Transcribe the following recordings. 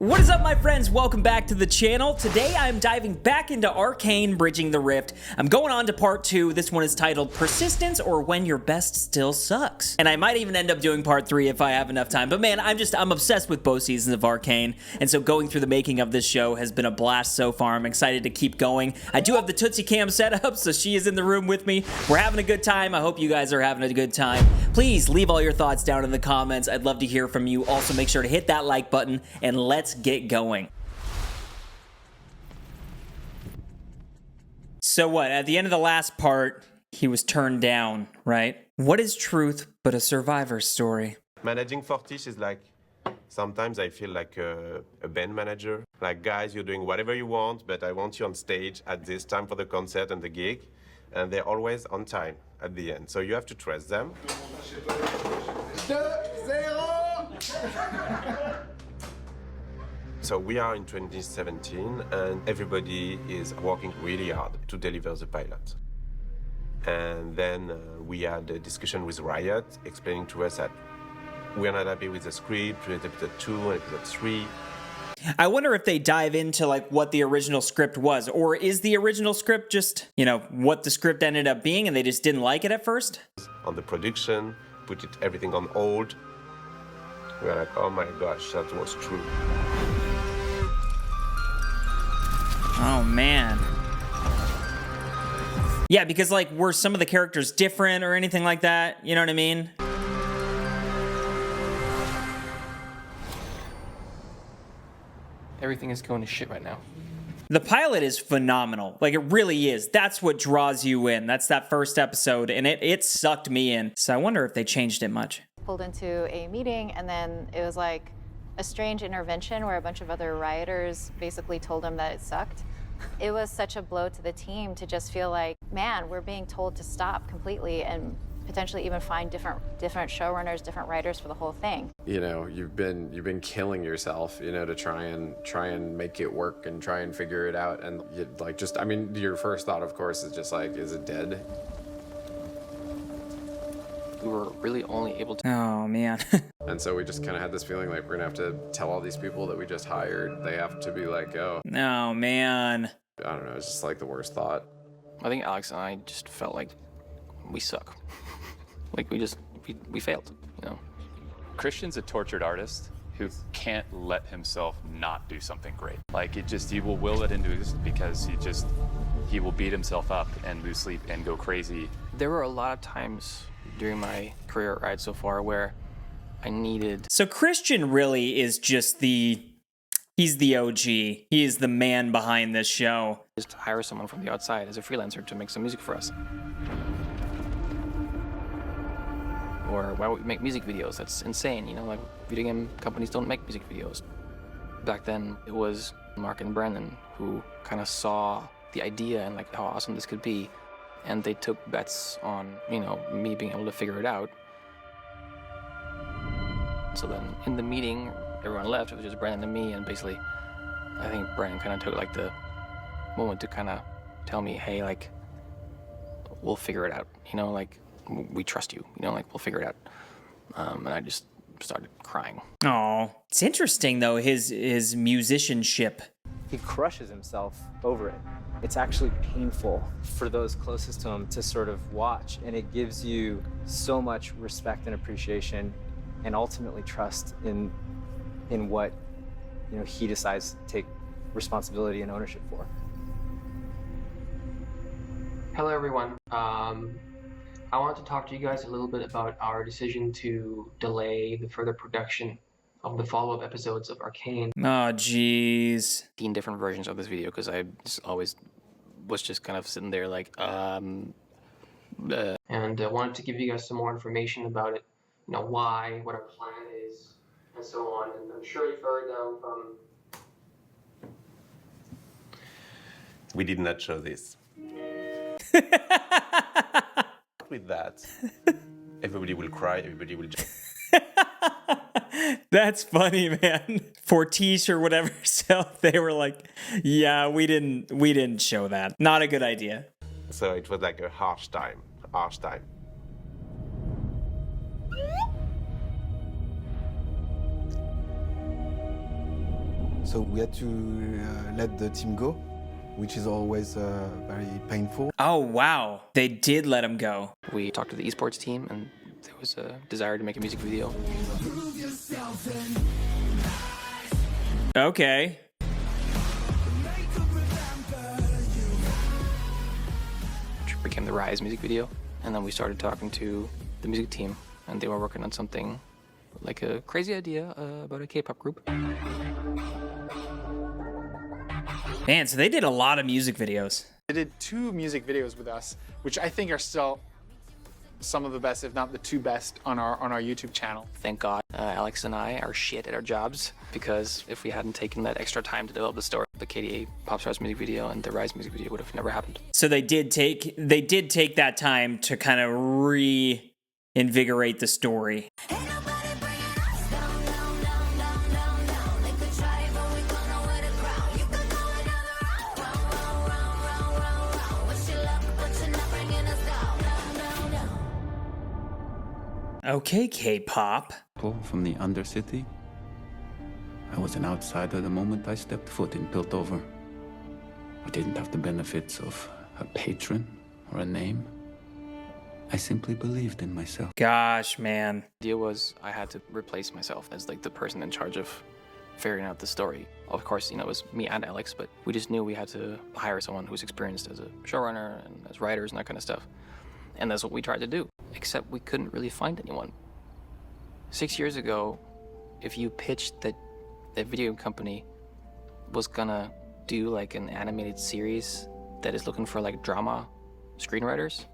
What is up, my friends? Welcome back to the channel. Today I'm diving back into Arcane Bridging the Rift. I'm going on to part 2. This one is titled Persistence or When Your Best Still Sucks. And I might even end up doing part 3 if I have enough time. But man, I'm obsessed with both seasons of Arcane. And so going through the making of this show has been a blast so far. I'm excited to keep going. I do have the Tootsie Cam set up, so she is in the room with me. We're having a good time. I hope you guys are having a good time. Please leave all your thoughts down in the comments. I'd love to hear from you. Also, make sure to hit that like button and let's get going. So what, at the end of the last part, he was turned down, right? What is truth but a survivor's story? Managing Fortiche is like, sometimes I feel like a band manager. Like, guys, you're doing whatever you want, but I want you on stage at this time for the concert and the gig. And they're always on time at the end. So you have to trust them. So we are in 2017 and everybody is working really hard to deliver the pilot. And then we had a discussion with Riot explaining to us that we're not happy with the script, with episode 2 and episode 3. I wonder if they dive into like what the original script was, or is the original script just, you know, what the script ended up being and they just didn't like it at first? On the production, put everything on hold. We're like, oh my gosh, that was true. Oh man. Yeah, because like, were some of the characters different or anything like that? You know what I mean? Everything is going to shit right now. The pilot is phenomenal. Like, it really is. That's what draws you in. That's that first episode, and it sucked me in. So I wonder if they changed it much. Pulled into a meeting, and then it was like a strange intervention where a bunch of other rioters basically told him that it sucked. It was such a blow to the team to just feel like, man, we're being told to stop completely and potentially even find different showrunners, different writers for the whole thing. You know, you've been killing yourself, you know, to try and make it work and try and figure it out. And you like just, I mean, your first thought, of course, is just like, is it dead? We were really only able to... Oh, man. And so we just kind of had this feeling like we're gonna have to tell all these people that we just hired, they have to be like, oh. Oh, man. I don't know, it's just like the worst thought. I think Alex and I just felt like we suck. Like we failed, you know? Christian's a tortured artist who can't let himself not do something great. Like, he will will it into existence because he will beat himself up and lose sleep and go crazy. There were a lot of times during my career at Riot so far where I needed... So Christian really is just he's the OG. He is the man behind this show. Just to hire someone from the outside as a freelancer to make some music for us. Or why would we make music videos? That's insane, you know, like video game companies don't make music videos. Back then, it was Mark and Brandon who kind of saw the idea and like how awesome this could be. And they took bets on, you know, me being able to figure it out. So then in the meeting, everyone left. It was just Brandon and me. And basically, I think Brandon kind of took like the moment to kind of tell me, hey, like, we'll figure it out. You know, like, we trust you. You know, like, we'll figure it out. And I just started crying. Oh, it's interesting though, his musicianship. He crushes himself over it. It's actually painful for those closest to him to sort of watch, and it gives you so much respect and appreciation and ultimately trust in what, you know, he decides to take responsibility and ownership for. Hello everyone. I want to talk to you guys a little bit about our decision to delay the further production of the follow-up episodes of Arcane. Oh, jeez. 15 different versions of this video because I just always was just kind of sitting there like, And I wanted to give you guys some more information about it, you know, why, what our plan is, and so on. And I'm sure you've heard from... We did not show this. With that, everybody will cry, everybody will jump. That's funny, man. Fortiche or whatever, so they were like, yeah, we didn't show that. Not a good idea. So it was like a harsh time. So we had to let the team go, which is always very painful. Oh, wow. They did let him go. We talked to the esports team, and there was a desire to make a music video. Okay. Which became the Rise music video. And then we started talking to the music team, and they were working on something like a crazy idea about a K-pop group. Man, so they did a lot of music videos. They did 2 music videos with us, which I think are still some of the best, if not the 2 best, on our YouTube channel. Thank God Alex and I are shit at our jobs, because if we hadn't taken that extra time to develop the story, the KDA Popstars music video and the Rise music video would have never happened. So they did take that time to kind of reinvigorate the story. Okay, K-pop. From the Undercity. I was an outsider the moment I stepped foot in Piltover. I didn't have the benefits of a patron or a name. I simply believed in myself. Gosh, man. The idea was I had to replace myself as like the person in charge of figuring out the story. Of course, you know, it was me and Alex, but we just knew we had to hire someone who's experienced as a showrunner and as writers and that kind of stuff. And that's what we tried to do, except we couldn't really find anyone. 6 years ago, if you pitched that a video company was gonna do like an animated series that is looking for like drama screenwriters,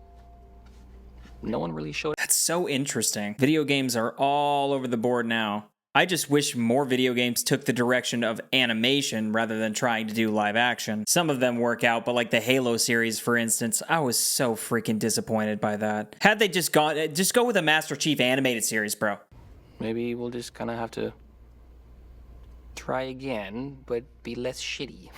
no one really showed. That's so interesting. Video games are all over the board now. I just wish more video games took the direction of animation rather than trying to do live action. Some of them work out, but like the Halo series, for instance, I was so freaking disappointed by that. Had they just go with a Master Chief animated series, bro. Maybe we'll just kind of have to try again, but be less shitty.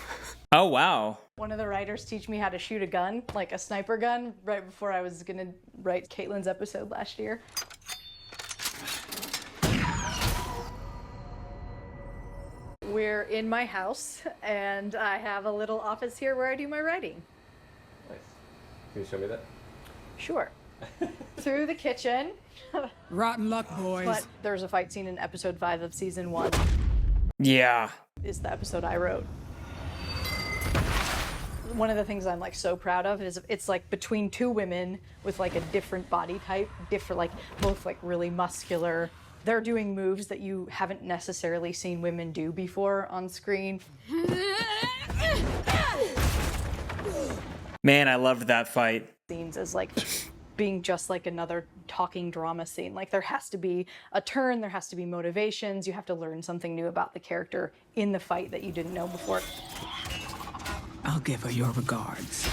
Oh, wow. One of the writers teach me how to shoot a gun, like a sniper gun, right before I was gonna write Caitlin's episode last year. We're in my house, and I have a little office here where I do my writing. Nice. Can you show me that? Sure. Through the kitchen. Rotten luck, boys. But there's a fight scene in episode 5 of season 1. Yeah. Is the episode I wrote. One of the things I'm like so proud of is it's like between 2 women with like a different body type, like both like really muscular. They're doing moves that you haven't necessarily seen women do before on screen. Man, I loved that fight. Scenes as like being just like another talking drama scene. Like there has to be a turn, there has to be motivations. You have to learn something new about the character in the fight that you didn't know before. I'll give her your regards.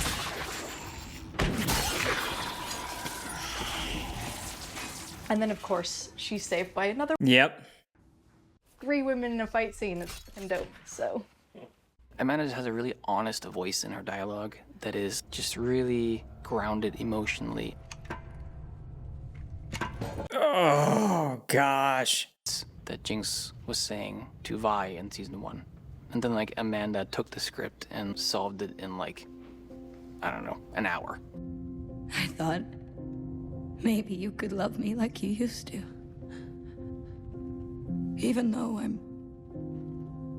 And then, of course, she's saved by another. Yep. 3 women in a fight scene. It's fucking dope, so. Amanda just has a really honest voice in her dialogue that is just really grounded emotionally. Oh, gosh. That JINX was saying to Vi in season 1. And then, like, Amanda took the script and solved it in, like, I don't know, an hour. I thought maybe you could love me like you used to. Even though I'm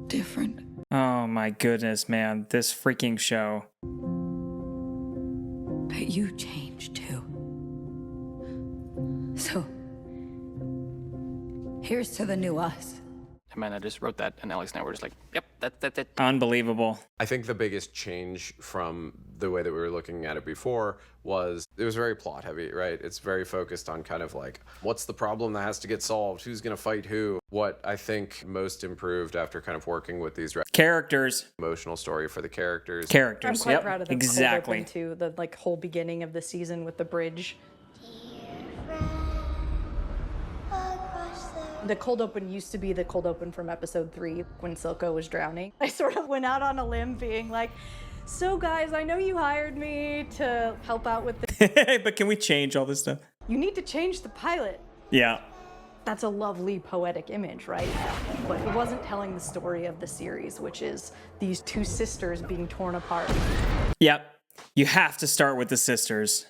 different. Oh my goodness, man. This freaking show. But you changed too. So, here's to the new us. Amanda just wrote that, and Alex and I were just like, yep, that's it. Unbelievable. I think the biggest change from the way that we were looking at it before was it was very plot heavy, right? It's very focused on kind of like, what's the problem that has to get solved? Who's going to fight who? What I think most improved after kind of working with these characters. Emotional story for the characters. I'm quite proud of the exactly. cold open too, the like whole beginning of the season with the bridge. The cold open used to be the cold open from episode 3 when Silco was drowning. I sort of went out on a limb being like, so guys, I know you hired me to help out with the... But can we change all this stuff? You need to change the pilot. Yeah. that's a lovely poetic image, right? But it wasn't telling the story of the series, which is these two sisters being torn apart. Yep. You have to start with the sisters.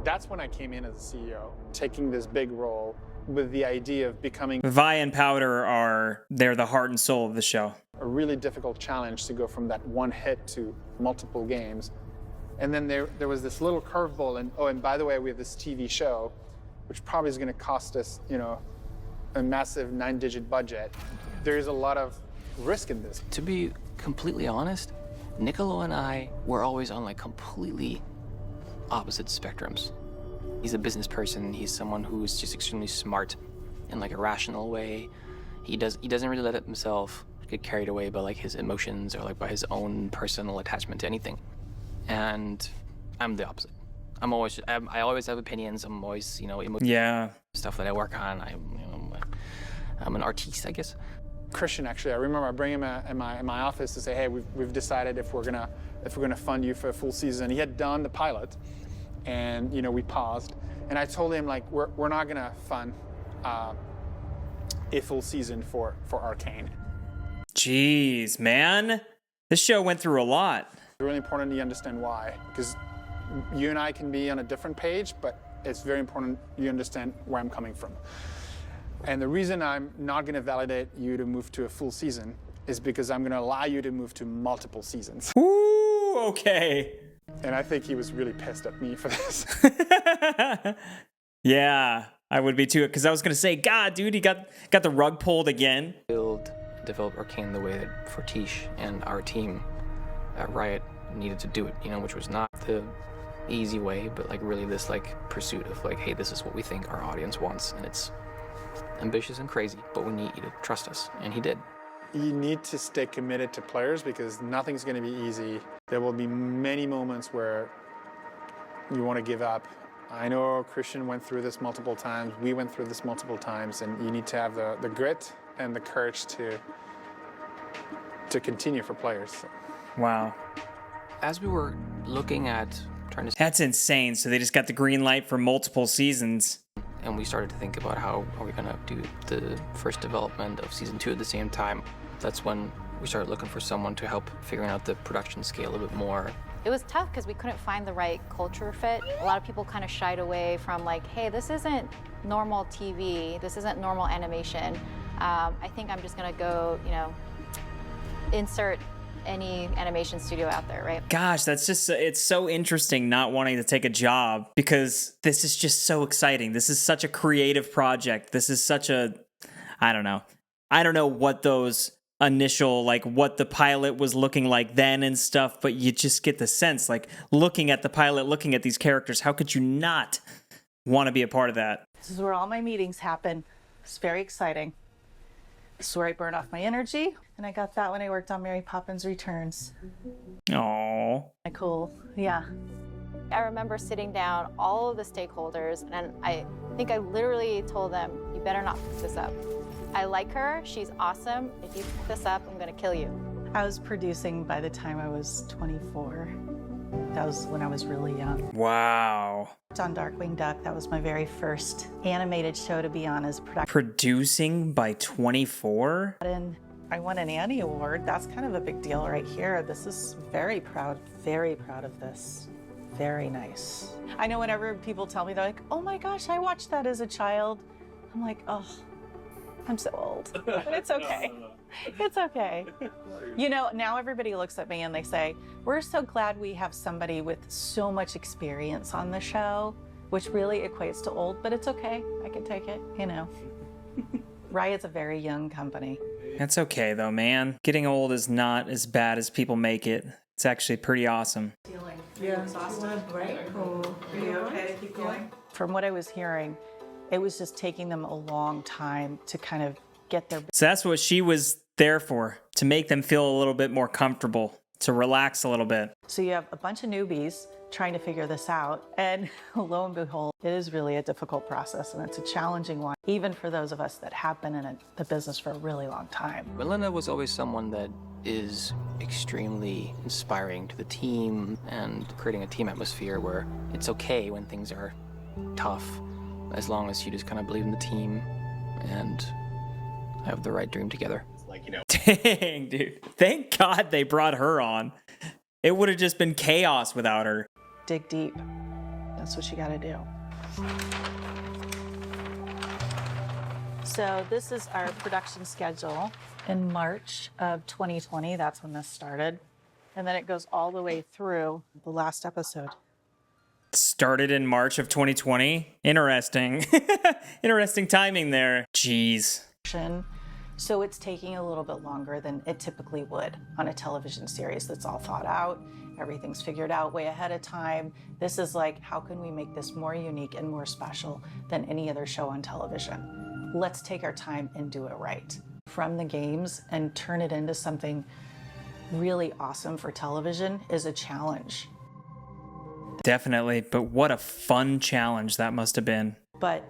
That's when I came in as a CEO, taking this big role with the idea of becoming Vi and Powder they're the heart and soul of the show. a really difficult challenge to go from that one hit to multiple games. And then there was this little curveball, and oh, and by the way, we have this TV show, which probably is going to cost us, you know, a massive 9-digit budget. There is a lot of risk in this. To be completely honest, Niccolo and I were always on like completely opposite spectrums. He's a business person. He's someone who's just extremely smart in like a rational way. He doesn't really let himself get carried away by like his emotions or like by his own personal attachment to anything. And I'm the opposite. I always have opinions. I'm always, you know, stuff that I work on. I'm an artiste, I guess. Christian, actually, I remember bringing him in my office to say, hey, we've decided if we're gonna fund you for a full season. He had done the pilot, and you know, we paused, and I told him like we're not gonna fund a full season for Arcane. Jeez, man, this show went through a lot. It's really important you understand why, because you and I can be on a different page, but it's very important you understand where I'm coming from. And the reason I'm not going to validate you to move to a full season is because I'm going to allow you to move to multiple seasons. Ooh, okay. And I think he was really pissed at me for this. Yeah, I would be too, because I was going to say, God, dude, he got the rug pulled again. Develop Arcane the way that Fortiche and our team at Riot needed to do it, you know, which was not the easy way, but like really this like pursuit of like, hey, this is what we think our audience wants, and it's ambitious and crazy, but we need you to trust us, and he did. You need to stay committed to players because nothing's going to be easy. There will be many moments where you want to give up. I know Christian went through this multiple times. We went through this multiple times, and you need to have the grit and the courage to continue for players. Wow. As we were looking at trying to... That's insane. So they just got the green light for multiple seasons. And we started to think about how are we going to do the first development of season 2 at the same time. That's when we started looking for someone to help figuring out the production scale a bit more. It was tough because we couldn't find the right culture fit. A lot of people kind of shied away from like, hey, this isn't normal TV. This isn't normal animation. I think I'm just going to go, you know, insert any animation studio out there, right? Gosh, that's just, it's so interesting not wanting to take a job because this is just so exciting. This is such a creative project. This is such a, I don't know what those initial, like what the pilot was looking like then and stuff, but you just get the sense, like looking at the pilot, looking at these characters, how could you not want to be a part of that? This is where all my meetings happen. It's very exciting. This is where I burn off my energy, and I got that when I worked on Mary Poppins Returns. Aww. Cool, yeah. I remember sitting down all of the stakeholders, and I think I literally told them, you better not pick this up. I like her, she's awesome. If you pick this up, I'm gonna kill you. I was producing by the time I was 24. That was when I was really young. Wow. On Darkwing Duck, that was my very first animated show to be on as production. Producing by 24? And I won an Annie Award. That's kind of a big deal right here. This is very proud of this. Very nice. I know whenever people tell me, they're like, oh my gosh, I watched that as a child. I'm like, oh, I'm so old, but it's okay. It's okay. You know, now everybody looks at me and they say, we're so glad we have somebody with so much experience on the show, which really equates to old, but it's okay. I can take it, you know. Riot's a very young company. That's okay though, man. Getting old is not as bad as people make it. It's actually pretty awesome. Yeah. Exhausted? Right? Or are you okay to keep going? From what I was hearing, it was just taking them a long time to kind of get their... So that's what she was there for, to make them feel a little bit more comfortable, to relax a little bit. So you have a bunch of newbies trying to figure this out, and lo and behold, it is really a difficult process, and it's a challenging one, even for those of us that have been in the business for a really long time. Melinda was always someone that is extremely inspiring to the team and creating a team atmosphere where it's okay when things are tough as long as you just kind of believe in the team and have the right dream together. Dang, dude. Thank God they brought her on. It would have just been chaos without her. Dig deep. That's what you gotta do. So this is our production schedule. In March of 2020, that's when this started. And then it goes all the way through the last episode. Started in March of 2020. Interesting. Interesting timing there. Jeez. So it's taking a little bit longer than it typically would on a television series that's all thought out. Everything's figured out way ahead of time. This is like, how can we make this more unique and more special than any other show on television? Let's take our time and do it right. From the games and turn it into something really awesome for television is a challenge. Definitely, but what a fun challenge that must have been. But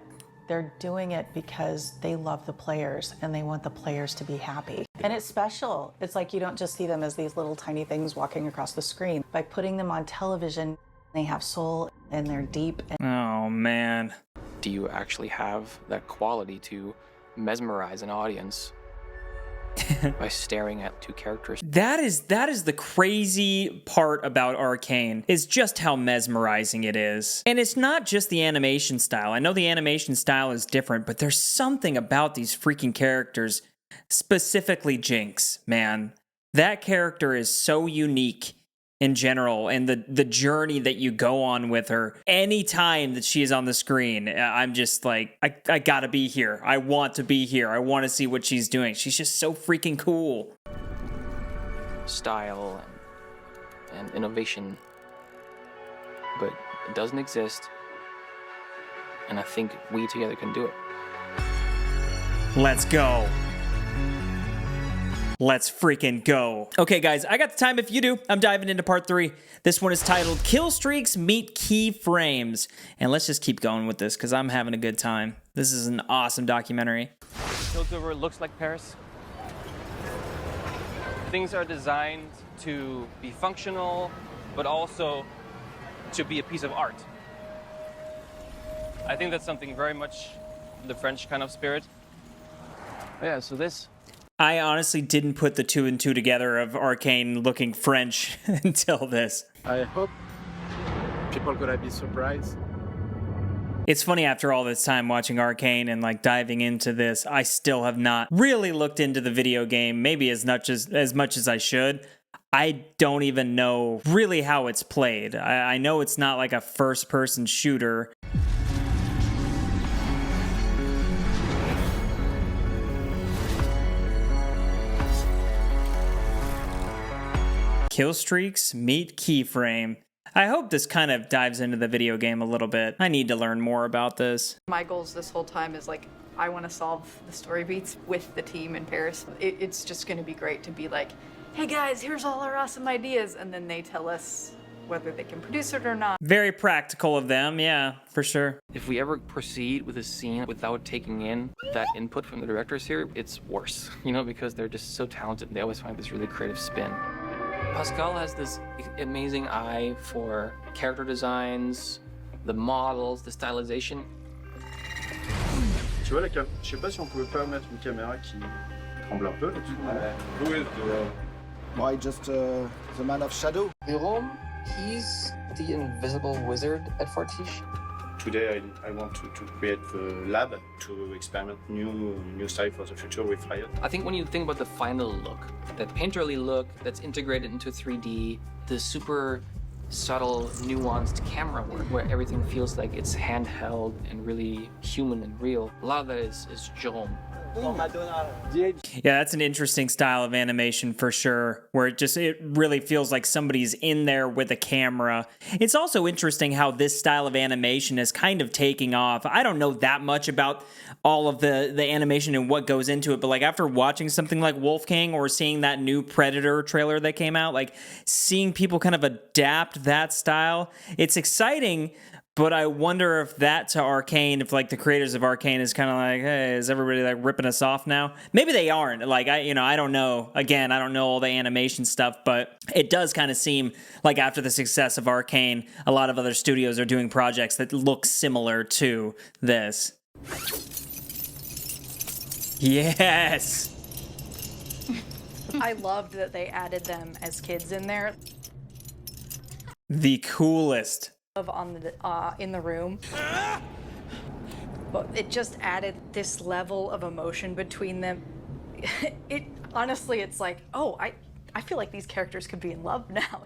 they're doing it because they love the players and they want the players to be happy. And it's special. It's like you don't just see them as these little tiny things walking across the screen. By putting them on television, they have soul and they're deep. Oh, man. Do you actually have that quality to mesmerize an audience by staring at two characters? That is the crazy part about Arcane, is just how mesmerizing it is. And it's not just the animation style. I know the animation style is different, but there's something about these freaking characters, specifically JINX, man. That character is so unique in general, and the journey that you go on with her. Anytime that she is on the screen, I'm just like, I gotta be here. I want to be here. I want to see what she's doing. She's just so freaking cool. Style and innovation, but it doesn't exist, and I think we together can do it. Let's go. Let's freaking go. Okay, guys, I got the time if you do. I'm diving into part 3. This one is titled Killstreaks Meet Keyframes. And let's just keep going with this because I'm having a good time. This is an awesome documentary. Piltover looks like Paris. Things are designed to be functional, but also to be a piece of art. I think that's something very much the French kind of spirit. Yeah, so this. I honestly didn't put the 2 and 2 together of Arcane looking French until this. I hope people are gonna be surprised. It's funny, after all this time watching Arcane and like diving into this, I still have not really looked into the video game, maybe as much as I should. I don't even know really how it's played. I know it's not like a first-person shooter. Killstreaks Meet Keyframe. I hope this kind of dives into the video game a little bit. I need to learn more about this. My goals this whole time is like, I want to solve the story beats with the team in Paris. It's just going to be great to be like, hey guys, here's all our awesome ideas. And then they tell us whether they can produce it or not. Very practical of them, yeah, for sure. If we ever proceed with a scene without taking in that input from the directors here, it's worse, you know, because they're just so talented. They always find this really creative spin. Pascal has this amazing eye for character designs, the models, the stylization. Tu vois la cam, je sais pas si on pouvait pas mettre une caméra qui tremble un peu là-dessus. Who is the... Why just the man of shadow? Jérôme, he's the invisible wizard at Fortiche. Today I want to create the lab to experiment new style for the future with Riot. I think when you think about the final look, that painterly look that's integrated into 3D, the super subtle, nuanced camera work where everything feels like it's handheld and really human and real, a lot of that is Jérôme. Yeah, that's an interesting style of animation for sure, where it really feels like somebody's in there with a camera. It's also interesting how this style of animation is kind of taking off. I don't know that much about all of the animation and what goes into it, but like after watching something like Wolf King or seeing that new Predator trailer that came out, like seeing people kind of adapt that style, it's exciting. But I wonder if that to Arcane, if like the creators of Arcane is kind of like, hey, is everybody like ripping us off now? Maybe they aren't. Like I don't know. Again, I don't know all the animation stuff, but it does kind of seem like after the success of Arcane, a lot of other studios are doing projects that look similar to this. Yes. I loved that they added them as kids in there. The coolest. On the in the room, but it just added this level of emotion between them. It honestly, it's like, oh, I feel like these characters could be in love now.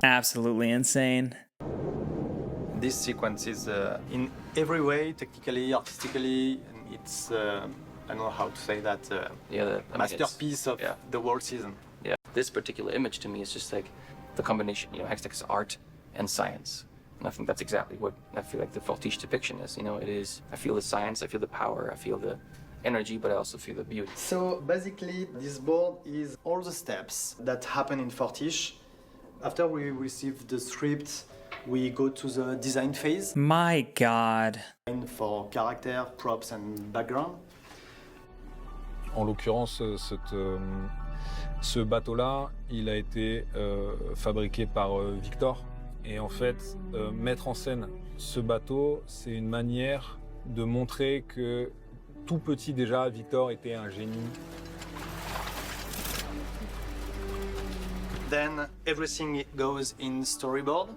Absolutely insane. This sequence is in every way, technically, artistically, and it's I don't know how to say that, masterpiece of the whole season. Yeah, this particular image to me is just like the combination, Hextech's art and science. And I think that's exactly what I feel like the Fortiche depiction is. It is, I feel the science, I feel the power, I feel the energy, but I also feel the beauty. So basically, this board is all the steps that happen in Fortiche. After we receive the script, we go to the design phase. My God. For character, props, and background. En l'occurrence, ce bateau-là, il a été fabriqué par Victor. Et en fait, mettre en scène ce bateau, c'est une manière de montrer que tout petit déjà, Victor était un génie. Then everything goes in storyboard.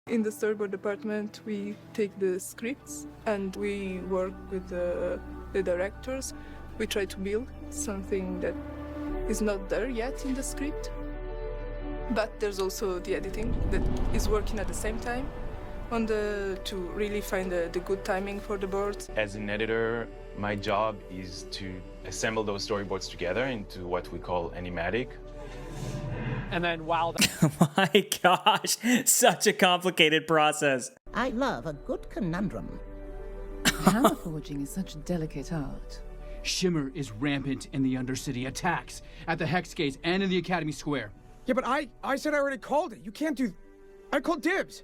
In the storyboard department, we take the scripts and we work with the directors. We try to build something that is not there yet in the script. But there's also the editing that is working at the same time to really find the good timing for the boards. As an editor, my job is to assemble those storyboards together into what we call animatic. And then while oh my gosh, such a complicated process. I love a good conundrum. Hammer forging is such delicate art. Shimmer is rampant in the Undercity, attacks at the Hex Gates and in the Academy Square. Yeah, but I said I already called it. You can't do... I called dibs.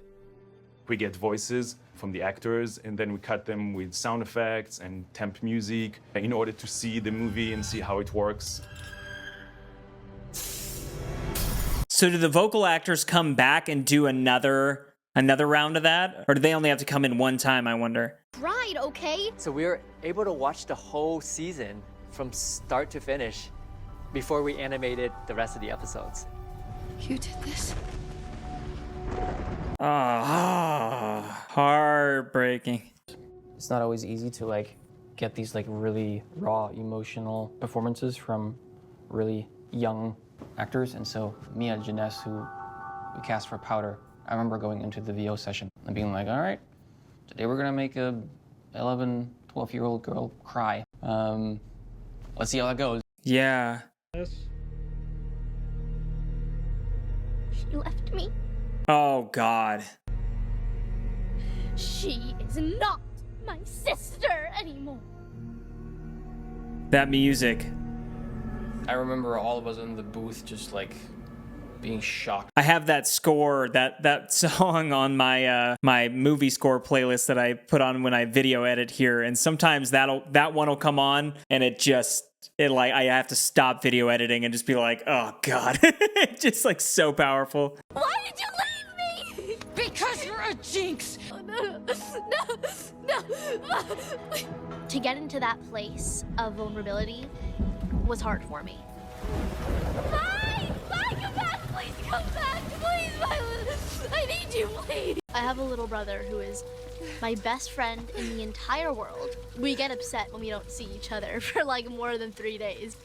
We get voices from the actors, and then we cut them with sound effects and temp music in order to see the movie and see how it works. So do the vocal actors come back and do another round of that? Or do they only have to come in one time, I wonder? Right, okay? So we were able to watch the whole season from start to finish before we animated the rest of the episodes. You did this? Heartbreaking. It's not always easy to get these really raw emotional performances from really young actors, and so Mia and JINX, who we cast for Powder, I remember going into the VO session and being like, all right, today we're gonna make a 11, 12-year-old girl cry. Let's see how that goes. Yeah. She left me. Oh, God. She is not my sister anymore. That music. I remember all of us in the booth just being shocked. I have that score, that song on my my movie score playlist that I put on when I video edit here, and sometimes that one will come on and I have to stop video editing and just be like, oh God. It's just so powerful. Why did you leave me? Because you're a jinx! Oh, no. To get into that place of vulnerability was hard for me. Bye, come back, please come back, please, Violet. I need you, please. I have a little brother who is my best friend in the entire world. We get upset when we don't see each other for more than 3 days.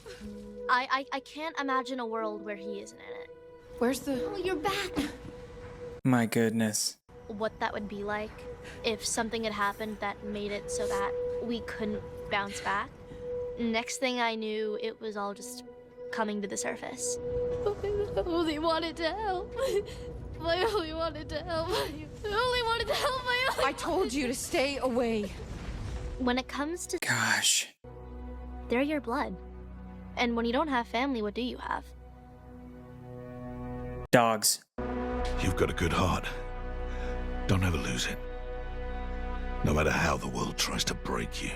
I can't imagine a world where he isn't in it. Where's the... Oh, you're back. My goodness. What that would be like if something had happened that made it so that we couldn't bounce back. Next thing I knew, it was all just coming to the surface. I only wanted to help. I only wanted to help. I told you to stay away. When it comes to... Gosh. They're your blood. And when you don't have family, what do you have? Dogs. You've got a good heart. Don't ever lose it. No matter how the world tries to break you.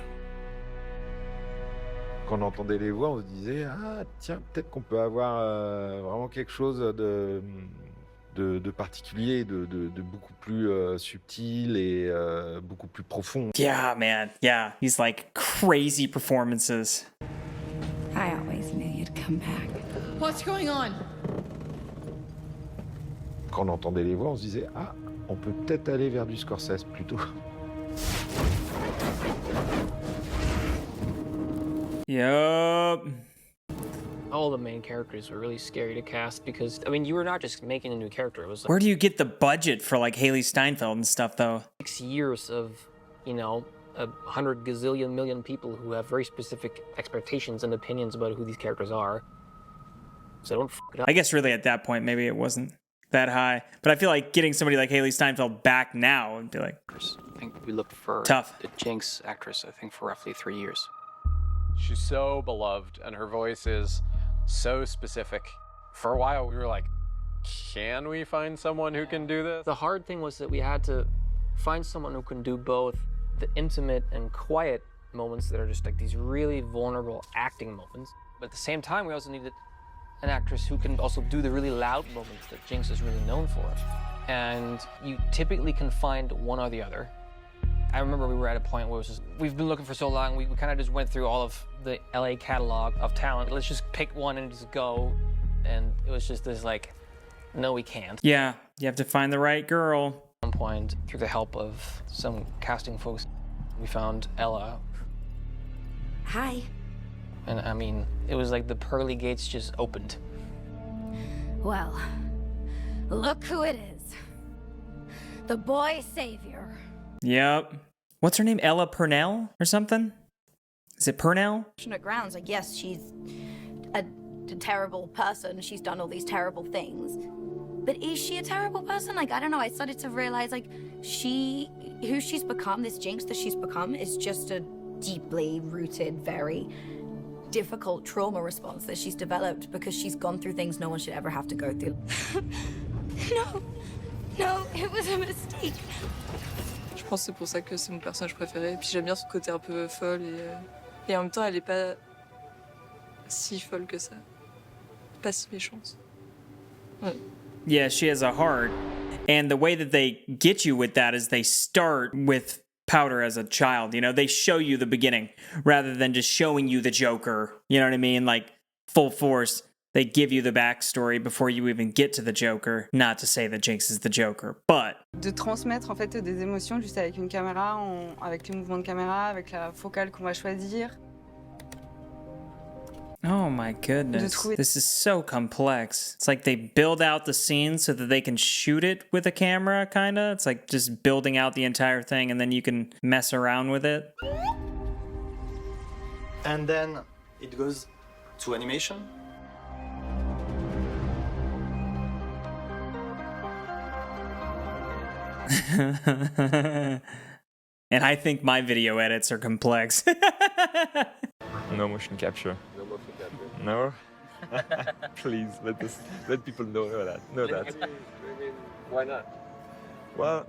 Quand on entendait les voix, on se disait ah tiens, peut-être qu'on peut avoir vraiment quelque chose de particulier, de beaucoup plus subtil et beaucoup plus profond. Yeah, man. Yeah, he's like crazy performances. I always knew you'd come back. What's going on? Quand on entendait les voix, on se disait ah, on peut peut-être aller vers du Scorsese plutôt. Yup. All the main characters were really scary to cast because, I mean, you were not just making a new character. It was like Where do you get the budget for like Haley Steinfeld and stuff, though? 6 years of, you know, 100 gazillion million people who have very specific expectations and opinions about who these characters are. So don't f it up. I guess really at that point, maybe it wasn't that high. But I feel like getting somebody like Haley Steinfeld back now would be like... I think we looked for tough. the JINX actress, I think, for roughly 3 years. She's so beloved, and her voice is so specific. For a while, we were like, can we find someone who can do this? The hard thing was that we had to find someone who can do both the intimate and quiet moments that are just like these really vulnerable acting moments. But at the same time, we also needed an actress who can also do the really loud moments that JINX is really known for. And you typically can find one or the other. I remember we were at a point where it was just, we've been looking for so long, we kind of just went through all of the LA catalog of talent. Let's just pick one and just go. And it was just this like, no, we can't. Yeah, you have to find the right girl. At one point, through the help of some casting folks, we found Ella. Hi. And I mean, it was like the pearly gates just opened. Well, look who it is. The boy savior. Yep. What's her name? Ella Purnell or something? Is it Purnell? Grounds, like, yes, she's a terrible person. She's done all these terrible things. But is she a terrible person? Like, I don't know. I started to realize, like, who she's become, this JINX that she's become, is just a deeply rooted, very difficult trauma response that she's developed because she's gone through things no one should ever have to go through. No, it was a mistake. Je pense que c'est pour ça que c'est mon personnage préféré. Et puis j'aime bien son côté un peu folle et en même temps elle est pas si folle que ça. Pas si méchante. Ouais. Yeah, she has a heart. And the way that they get you with that is they start with Powder as a child, you know? They show you the beginning rather than just showing you the Joker, you know what I mean? Like, full force. They give you the backstory before you even get to the Joker. Not to say that JINX is the Joker, but... De transmettre en fait des émotions juste avec une caméra, avec les mouvements de caméra, avec la focale qu'on va choisir. Oh my goodness, this is so complex. It's like they build out the scene so that they can shoot it with a camera, kinda. It's like just building out the entire thing and then you can mess around with it. And then it goes to animation. And I think my video edits are complex. No motion capture. No? Please, let people know that. Why not? Well,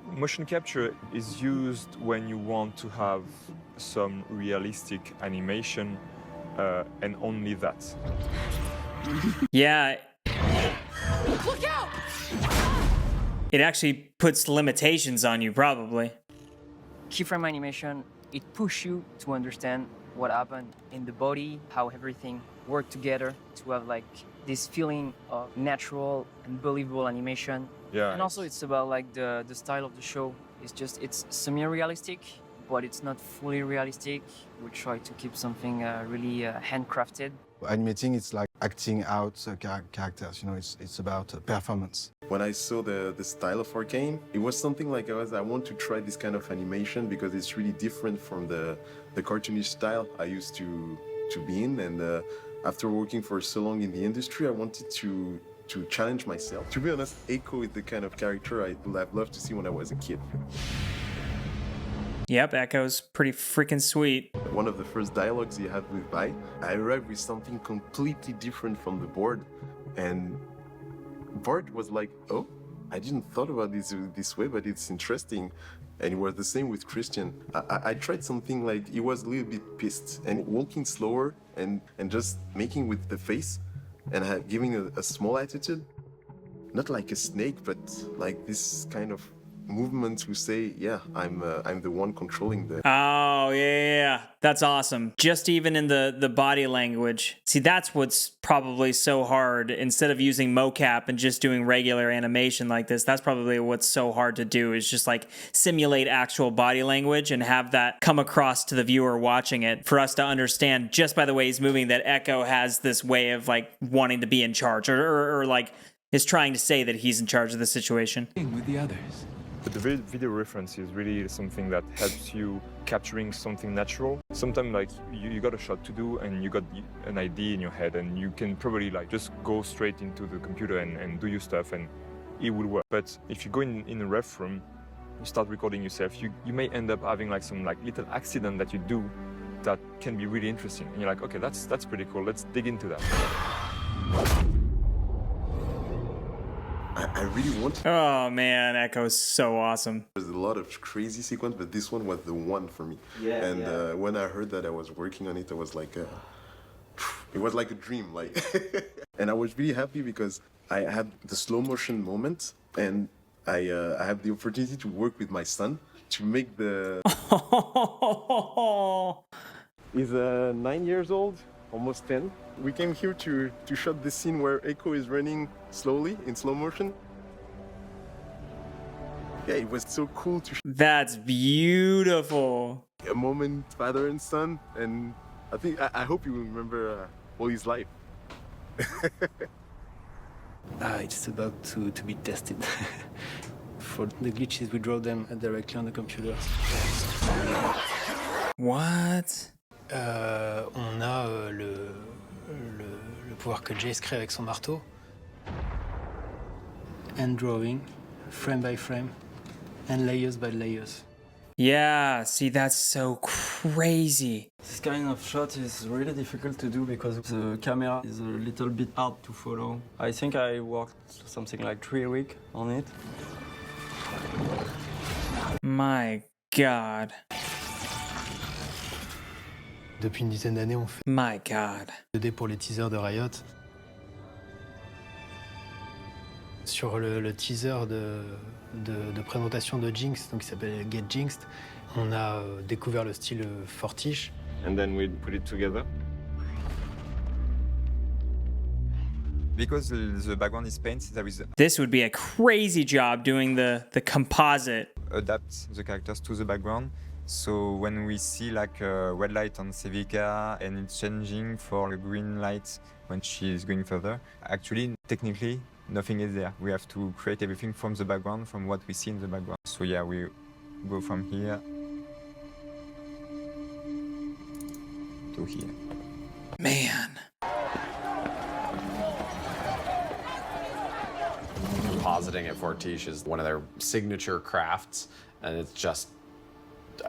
motion capture is used when you want to have some realistic animation, and only that. Yeah. Look out! It actually puts limitations on you, probably. Keyframe animation, it pushes you to understand what happened in the body, how everything worked together to have like this feeling of natural and believable animation. Yeah. And also it's about like the style of the show. It's semi-realistic, but it's not fully realistic. We try to keep something really handcrafted. Animating, it's like acting out characters, you know, it's about performance. When I saw the style of Arcane, it was something like I want to try this kind of animation because it's really different from the cartoonish style I used to be in. And after working for so long in the industry, I wanted to challenge myself. To be honest, Echo is the kind of character I would have loved to see when I was a kid. Yep, Echo's pretty freaking sweet. One of the first dialogues he had with Bai, I arrived with something completely different from the board. And Bart was like, oh, I didn't thought about this way, but it's interesting. And it was the same with Christian. I tried something like, he was a little bit pissed and walking slower and just making with the face and giving a small attitude. Not like a snake, but like this kind of movement to say, yeah, I'm the one controlling the... Oh, yeah. That's awesome. Just even in the body language. See, that's what's probably so hard. Instead of using mocap and just doing regular animation like this, that's probably what's so hard to do, is just like simulate actual body language and have that come across to the viewer watching it for us to understand just by the way he's moving that Echo has this way of like wanting to be in charge or like is trying to say that he's in charge of the situation. With the others. But the video reference is really something that helps you capturing something natural. Sometimes like you got a shot to do and you got an idea in your head and you can probably like just go straight into the computer and do your stuff and it will work. But if you go in a ref room, you start recording yourself, you may end up having like some like little accident that you do that can be really interesting. And you're like, okay, that's pretty cool. Let's dig into that. I really wanted... Oh man, Echo is so awesome. There's a lot of crazy sequence, but this one was the one for me. Yeah, and when I heard that I was working on it, I was like, it was like a dream. Like, and I was really happy because I had the slow motion moment, and I had the opportunity to work with my son to make the... He's 9 years old. Almost 10. We came here to shot the scene where Echo is running slowly in slow motion. Yeah, it was so cool to... That's beautiful. A moment, father and son, and I hope you will remember all his life. It's about to be tested. For the glitches, we draw them directly on the computer. What? On a le pouvoir que JINX crée avec son marteau. And drawing, frame by frame, and layers by layers. Yeah, see, that's so crazy. This kind of shot is really difficult to do because the camera is a little bit hard to follow. I think I worked something like 3 weeks on it. My God. Depuis une dizaine d'années, on fait My God. 2D pour les teasers de Riot. Sur le teaser de présentation de JINX, donc qui s'appelle Get JINXed, on a découvert le style Fortiche. And then we put it together. Because the background is paint, there is... This would be a crazy job doing the composite. Adapt the characters to the background. So when we see like a red light on Sevika and it's changing for a green light when she is going further, actually, technically, nothing is there. We have to create everything from the background, from what we see in the background. So yeah, we go from here to here. Man. Compositing at Fortiche is one of their signature crafts, and it's just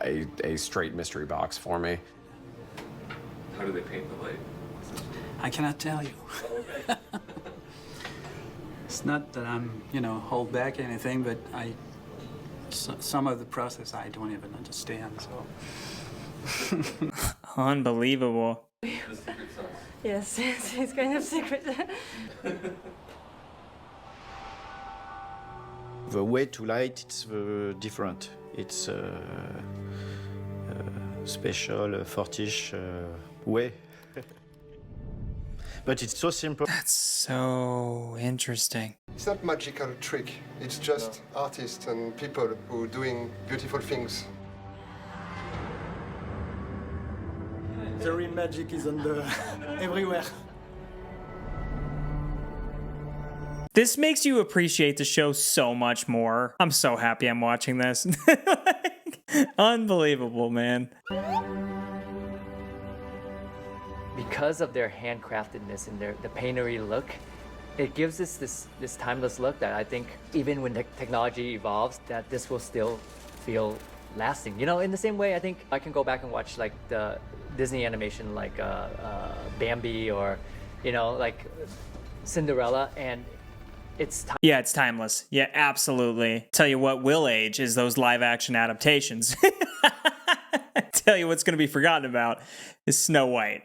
a straight mystery box for me. How do they paint the light? I cannot tell you. It's not that I'm, hold back anything, but some of the process I don't even understand, so. Unbelievable. Yes, it's kind of secret. The way to light, it's different. It's a special Fortiche way. But it's so simple. That's so interesting. It's not magical trick. It's just artists and people who are doing beautiful things. The real magic is everywhere. This makes you appreciate the show so much more. I'm so happy I'm watching this. Unbelievable, man. Because of their handcraftedness and the paintery look, it gives us this timeless look that I think even when the technology evolves, that this will still feel lasting. In the same way, I think I can go back and watch like the Disney animation like Bambi or, like Cinderella, and it's yeah, it's timeless. Yeah, absolutely. Tell you what will age is those live action adaptations. Tell you what's going to be forgotten about is Snow White.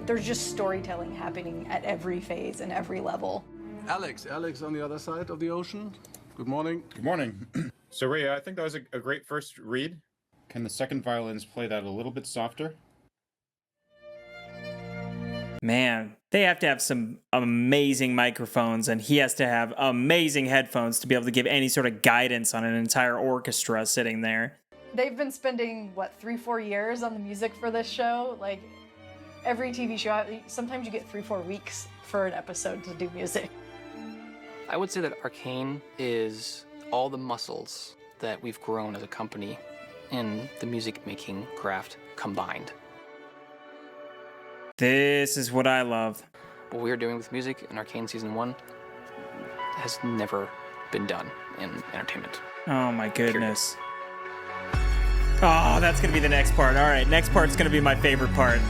There's just storytelling happening at every phase and every level. Alex on the other side of the ocean. Good morning. Good morning. So Ray, I think that was a great first read. Can the second violins play that a little bit softer? Man, they have to have some amazing microphones, and he has to have amazing headphones to be able to give any sort of guidance on an entire orchestra sitting there. They've been spending, what, 3-4 years on the music for this show? Like, every TV show, sometimes you get 3-4 weeks for an episode to do music. I would say that Arcane is all the muscles that we've grown as a company in the music-making craft combined. This is what I love. What we are doing with music in Arcane Season 1 has never been done in entertainment. Oh my goodness. Oh, that's gonna be the next part. All right, next part's gonna be my favorite part.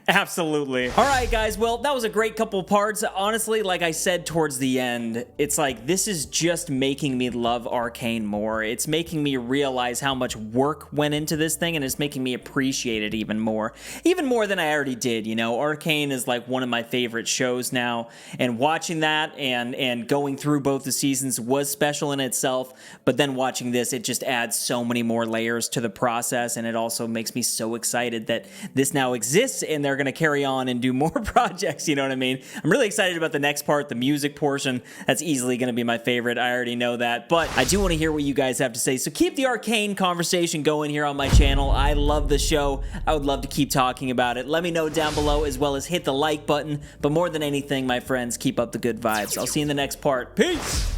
Absolutely. All right, guys. Well, that was a great couple parts. Honestly, like I said towards the end, it's like this is just making me love Arcane more. It's making me realize how much work went into this thing, and it's making me appreciate it even more than I already did. You know, Arcane is like one of my favorite shows now, and watching that and going through both the seasons was special in itself. But then watching this, it just adds so many more layers to the process, and it also makes me so excited that this now exists and they're going to carry on and do more projects, you know what I mean? I'm really excited about the next part, the music portion. That's easily going to be my favorite. I already know that, but I do want to hear what you guys have to say. So keep the Arcane conversation going here on my channel. I love the show. I would love to keep talking about it. Let me know down below, as well as hit the like button. But more than anything, my friends, keep up the good vibes. I'll see you in the next part. Peace!